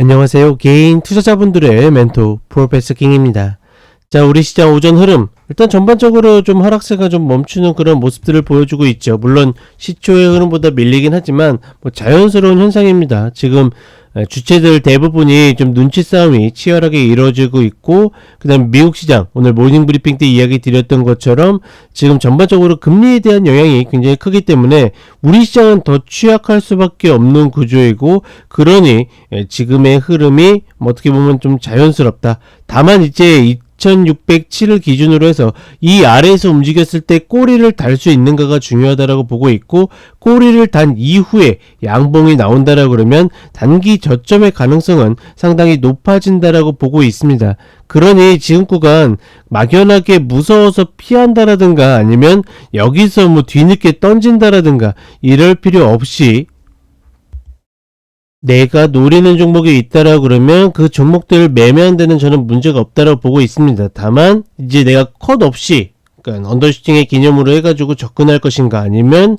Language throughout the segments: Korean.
안녕하세요. 개인 투자자분들의 멘토 프로페서 킹입니다. 자, 우리 시장 오전 흐름 일단 전반적으로 좀 하락세가 좀 멈추는 그런 모습들을 보여주고 있죠. 물론 시초의 흐름보다 밀리긴 하지만 자연스러운 현상입니다. 지금 주체들 대부분이 좀 눈치 싸움이 치열하게 이루어지고 있고, 그 다음 미국 시장 오늘 모닝 브리핑 때 이야기 드렸던 것처럼 지금 전반적으로 금리에 대한 영향이 굉장히 크기 때문에 우리 시장은 더 취약할 수밖에 없는 구조이고, 그러니 지금의 흐름이 어떻게 보면 좀 자연스럽다. 다만 이제 2607을 기준으로 해서 이 아래에서 움직였을 때 꼬리를 달 수 있는가가 중요하다라고 보고 있고, 꼬리를 단 이후에 양봉이 나온다라고 그러면 단기 저점의 가능성은 상당히 높아진다라고 보고 있습니다. 그러니 지금 구간 막연하게 무서워서 피한다라든가 아니면 여기서 뒤늦게 던진다라든가 이럴 필요 없이 내가 노리는 종목이 있다라고 그러면 그 종목들을 매매한 데는 저는 문제가 없다라고 보고 있습니다. 다만 이제 내가 컷 없이, 그러니까 언더슈팅의 개념으로 해가지고 접근할 것인가, 아니면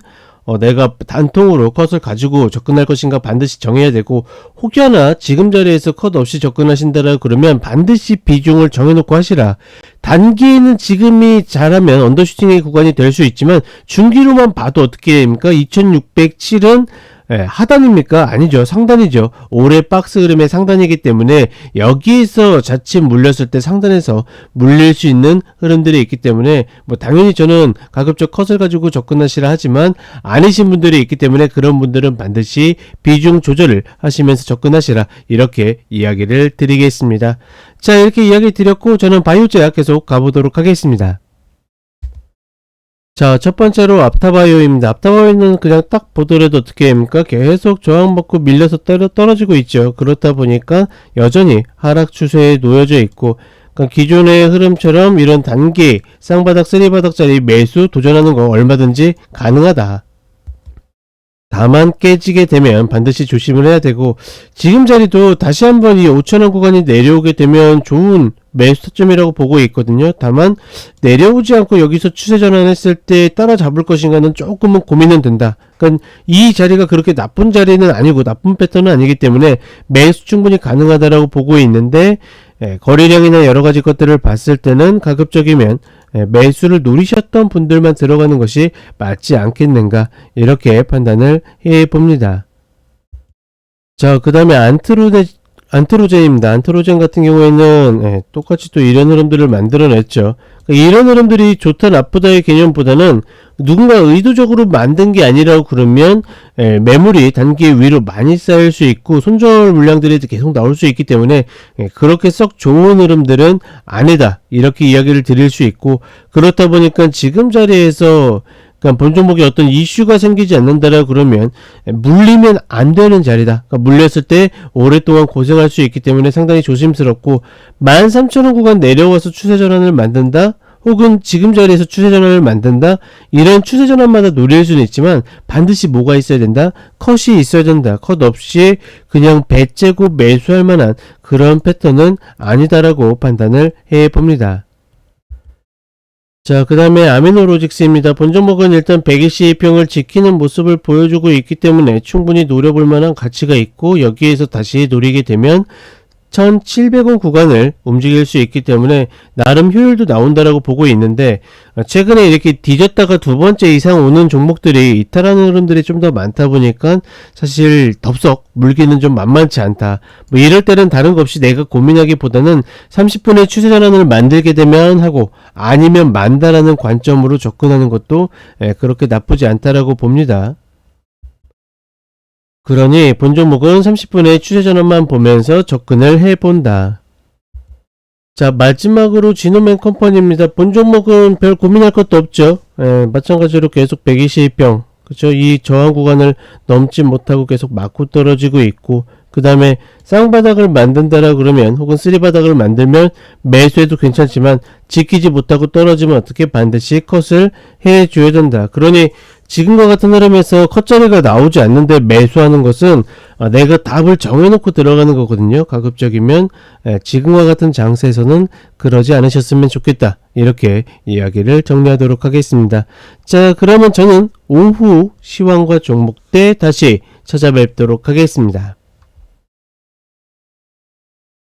내가 단통으로 컷을 가지고 접근할 것인가 반드시 정해야 되고, 혹여나 지금 자리에서 컷 없이 접근하신다라고 그러면 반드시 비중을 정해놓고 하시라. 단기에는 지금이 잘하면 언더슈팅의 구간이 될 수 있지만 중기로만 봐도 어떻게 됩니까? 2607은 하단입니까? 아니죠. 상단이죠. 올해 박스 흐름의 상단이기 때문에 여기에서 자칫 물렸을 때 상단에서 물릴 수 있는 흐름들이 있기 때문에 당연히 저는 가급적 컷을 가지고 접근하시라 하지만, 아니신 분들이 있기 때문에 그런 분들은 반드시 비중 조절을 하시면서 접근하시라, 이렇게 이야기를 드리겠습니다. 자, 이렇게 이야기 드렸고 저는 바이오제약 계속 가보도록 하겠습니다. 자, 첫 번째로 앞타바이오입니다. 앞타바이오는 그냥 딱 보더라도 어떻게 됩니까? 계속 저항받고 밀려서 떨어지고 있죠. 그렇다 보니까 여전히 하락 추세에 놓여져 있고, 그러니까 기존의 흐름처럼 이런 단기 쌍바닥, 쓰리바닥짜리 매수 도전하는 거 얼마든지 가능하다. 다만 깨지게 되면 반드시 조심을 해야 되고, 지금 자리도 다시 한번 이 5,000원 구간이 내려오게 되면 좋은 매수 타점이라고 보고 있거든요. 다만 내려오지 않고 여기서 추세 전환했을 때 따라잡을 것인가는 조금은 고민은 된다. 그러니까 이 자리가 그렇게 나쁜 자리는 아니고 나쁜 패턴은 아니기 때문에 매수 충분히 가능하다라고 보고 있는데, 거래량이나 여러 가지 것들을 봤을 때는 가급적이면 매수를 노리셨던 분들만 들어가는 것이 맞지 않겠는가, 이렇게 판단을 해 봅니다. 자, 그 다음에 안트로젠입니다. 안트로젠 같은 경우에는 똑같이 또 이런 흐름들을 만들어냈죠. 그러니까 이런 흐름들이 좋다 나쁘다의 개념보다는 누군가 의도적으로 만든 게 아니라고 그러면 매물이 단기 위로 많이 쌓일 수 있고 손절 물량들이 계속 나올 수 있기 때문에 그렇게 썩 좋은 흐름들은 아니다, 이렇게 이야기를 드릴 수 있고, 그렇다 보니까 지금 자리에서 그러니까 본 종목에 어떤 이슈가 생기지 않는다라고 그러면 물리면 안 되는 자리다. 그러니까 물렸을 때 오랫동안 고생할 수 있기 때문에 상당히 조심스럽고, 13,000원 구간 내려와서 추세 전환을 만든다, 혹은 지금 자리에서 추세 전환을 만든다, 이런 추세 전환마다 노릴 수는 있지만 반드시 뭐가 있어야 된다? 컷이 있어야 된다. 컷 없이 그냥 배째고 매수할 만한 그런 패턴은 아니다라고 판단을 해 봅니다. 자, 그 다음에 아미노로직스입니다. 본 종목은 일단 120평을 지키는 모습을 보여주고 있기 때문에 충분히 노려볼 만한 가치가 있고, 여기에서 다시 노리게 되면 1700원 구간을 움직일 수 있기 때문에 나름 효율도 나온다라고 보고 있는데, 최근에 이렇게 뒤졌다가 두 번째 이상 오는 종목들이 이탈하는 흐름들이 좀 더 많다 보니까 사실 덥석 물기는 좀 만만치 않다. 이럴 때는 다른 거 없이 내가 고민하기보다는 30분의 추세 전환을 만들게 되면 하고, 아니면 만다라는 관점으로 접근하는 것도 그렇게 나쁘지 않다라고 봅니다. 그러니 본 종목은 30분의 추세 전환만 보면서 접근을 해본다. 자, 마지막으로 지노맨 컴퍼니입니다. 본 종목은 별 고민할 것도 없죠. 마찬가지로 계속 120평, 그쵸? 이 저항 구간을 넘지 못하고 계속 맞고 떨어지고 있고, 그 다음에 쌍바닥을 만든다라 그러면, 혹은 쓰리바닥을 만들면 매수해도 괜찮지만 지키지 못하고 떨어지면 어떻게 반드시 컷을 해줘야 된다. 그러니 지금과 같은 흐름에서 컷자리가 나오지 않는데 매수하는 것은 내가 답을 정해놓고 들어가는 거거든요. 가급적이면 지금과 같은 장세에서는 그러지 않으셨으면 좋겠다, 이렇게 이야기를 정리하도록 하겠습니다. 자, 그러면 저는 오후 시황과 종목 때 다시 찾아뵙도록 하겠습니다.